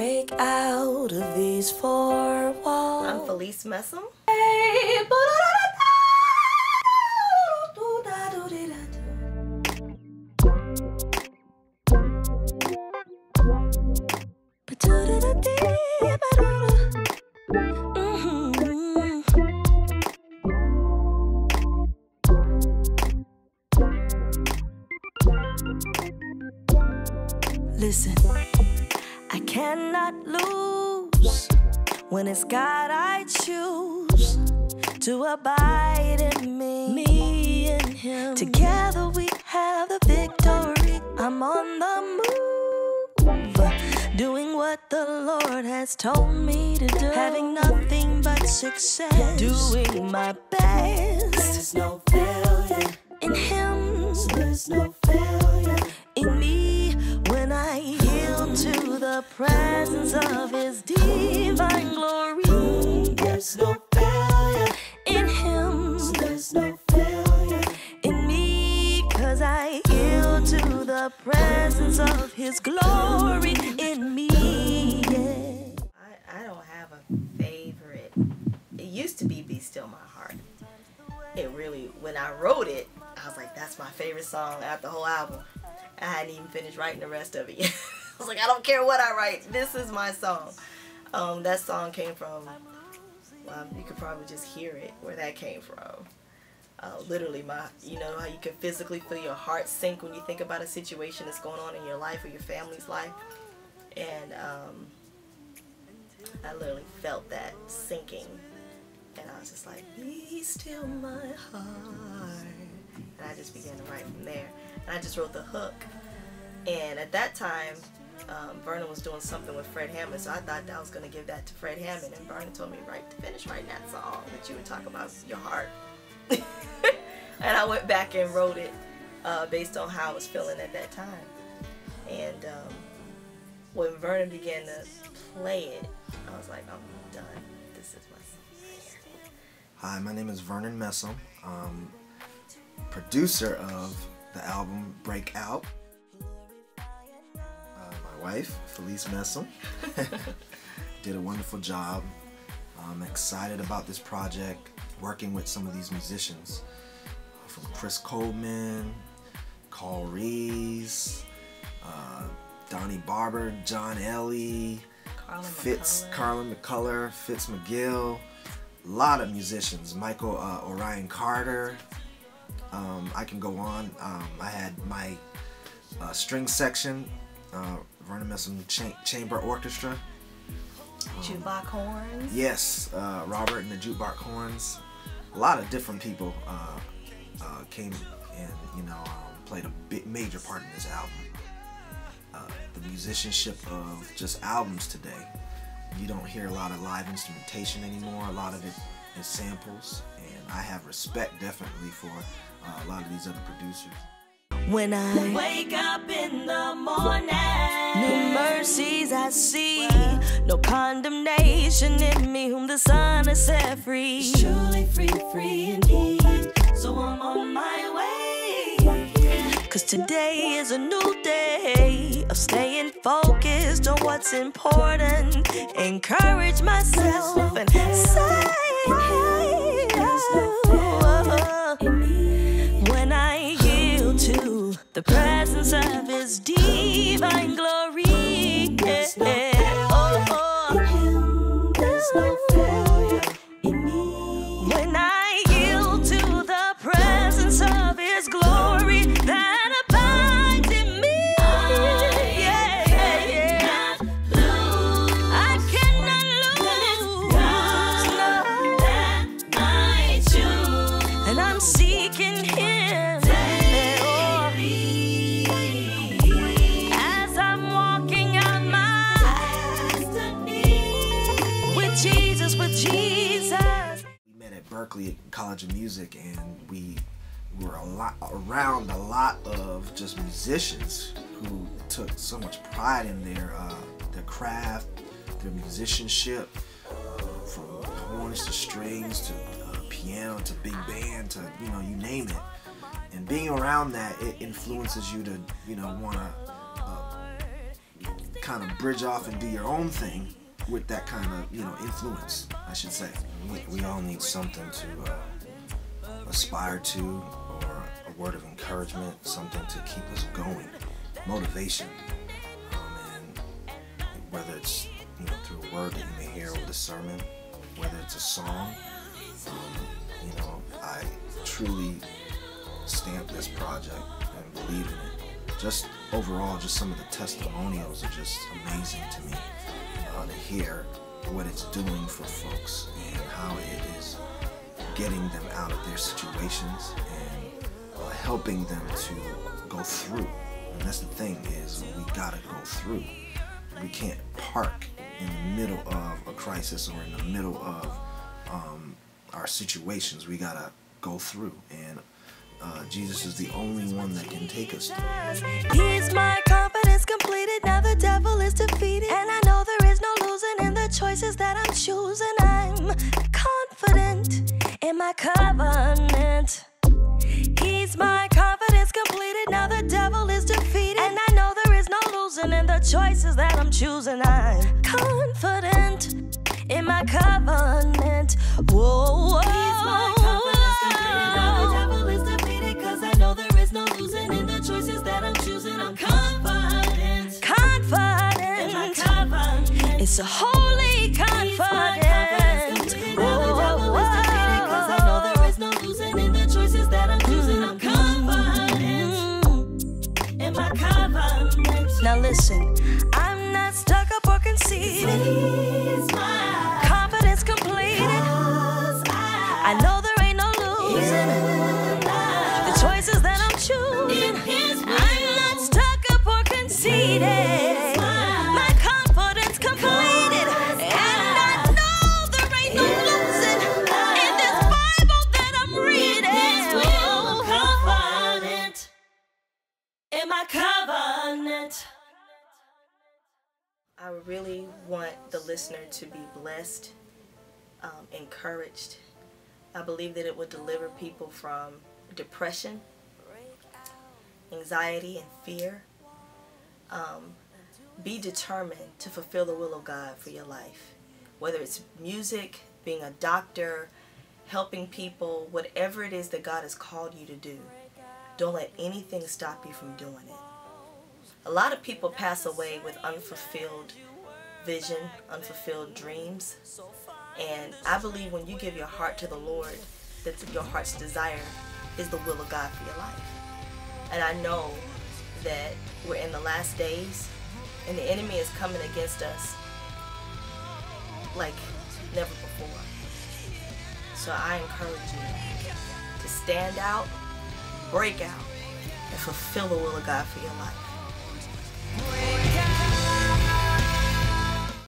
break out of these four walls. I'm Felice Messam. Listen, I cannot lose. When it's God I choose to abide in me and Him. Together we have the victory. I'm on the move, doing what the Lord has told me to do. Having nothing but success, doing my best. There's no failure in Him, so there's no failure in me. When I yield to the presence of His divine glory, there's no failure in Him, so there's no failure in me. 'Cause I yield to the presence of His glory in me. Yeah. I don't have a favorite. It used to be Still My Heart. It really, when I wrote it, I was like, that's my favorite song out the whole album. I hadn't even finished writing the rest of it yet. I was like, I don't care what I write. This is my song. That song came from, well, you could probably just hear it, where that came from. Literally, you know how you can physically feel your heart sink when you think about a situation that's going on in your life or your family's life. And I literally felt that sinking. And I was just like, be still my heart. And I just began to write from there. And I just wrote the hook. And at that time, Vernon was doing something with Fred Hammond, so I thought that I was going to give that to Fred Hammond. And Vernon told me to finish writing that song that you would talk about your heart. And I went back and wrote it based on how I was feeling at that time. And when Vernon began to play it, I was like, I'm done. This is my song right here. Hi, my name is Vernon Messam. Producer of the album Breakout. My wife, Felice Messam, did a wonderful job. I'm excited about this project, working with some of these musicians, from Chris Coleman, Carl Rees, Donnie Barber, John Ellie, Carlin McCuller, Fitz McGill, a lot of musicians, Michael Orion Carter. I can go on. I had my string section, Vernon Messam Chamber Orchestra. Jukebox horns. Yes, Robert and the Jukebox horns. A lot of different people came and played a major part in this album. The musicianship of just albums today. You don't hear a lot of live instrumentation anymore. A lot of it is samples, and I have respect definitely for a lot of these other producers. When I wake up in the morning, new mercies I see, no condemnation in me whom the Son has set free. He's truly free, free indeed, so I'm on my way. 'Cause today is a new day of staying focused on what's important. Encourage myself and say, when I yield to the presence of His divine glory. There's no failure in me. When I yield to the presence of His glory that abides in me. I cannot lose. And I'm seeking Him. As I'm walking out my destiny with Jesus, with Jesus. We met at Berkeley College of Music, and we were around a lot of just musicians who took so much pride in their craft, their musicianship, from horns to strings to piano to big band to you name it. And being around that, it influences you to want to kind of bridge off and do your own thing with that kind of, you know, influence, I should say. We all need something to aspire to, or a word of encouragement, something to keep us going, motivation. And whether it's, you know, through a word that you may hear with a sermon, whether it's a song, you know, I truly stamp this project and believe in it. Just overall, just some of the testimonials are just amazing to me, to hear what it's doing for folks and how it is getting them out of their situations and helping them to go through. And that's the thing, is we gotta go through. We can't park in the middle of a crisis or in the middle of our situations. We gotta go through, and Jesus is the only one that can take us through. He's my confidence completed, now the devil is defeated, and I know there is no losing in the choices that I'm choosing. I'm confident in my covenant. He's my confidence completed, now the devil is defeated, and I know there is no losing in the choices that I'm choosing. I'm confident in my covenant. Whoa, He's my confidence completed, now the devil is defeated, 'cause I know there is no losing in the choices that I'm choosing. I'm confident. confident. In my covenant. It's a holy confidence. He's my confidence completed, now the devil is defeated, 'cause I know there is no losing in the choices that I'm choosing. I'm confident. In my covenant. Now listen, I'm not stuck up or conceited. He's my Confidence completed. I know there ain't no losing. The choices that I'm choosing, I'm not stuck up or conceited. My confidence completed, and I know there ain't no losing in this Bible that I'm reading. Confident in my covenant. I really want the listener to be blessed, encouraged. I believe that it would deliver people from depression, anxiety, and fear. Be determined to fulfill the will of God for your life. Whether it's music, being a doctor, helping people, whatever it is that God has called you to do, don't let anything stop you from doing it. A lot of people pass away with unfulfilled vision, unfulfilled dreams. And I believe when you give your heart to the Lord, that your heart's desire is the will of God for your life. And I know that we're in the last days, and the enemy is coming against us like never before. So I encourage you to stand out, break out, and fulfill the will of God for your life.